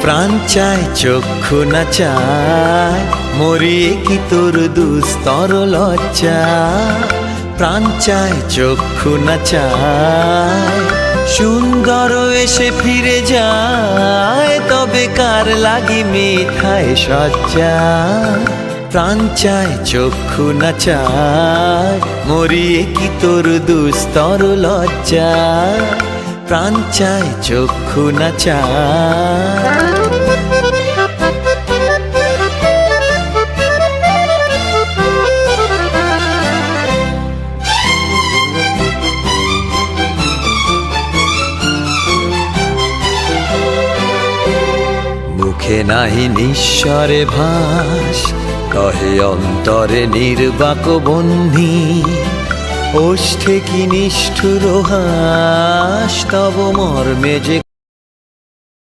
প্রাণ চায় চক্ষু না চায়, মরিয়ে কি তোর দুস্তর লজ্জা। প্রাণ চায় চক্ষু না চায়, সুন্দর এসে ফিরে যায়, তবে কার লাগি মিঠায় সজ্জা। প্রাণ চায় চক্ষু না চায়, মরিয়ে কি তোর দুস্তর লজ্জা। প্রাণ চায় চক্ষু না চায়। মুখে নাহি নিঃস্বরে ভাস, কহে অন্তরে নির্বাক বন্ধি। ওষ্ঠে কি নিষ্ঠুর হাস, তব মর্মে যে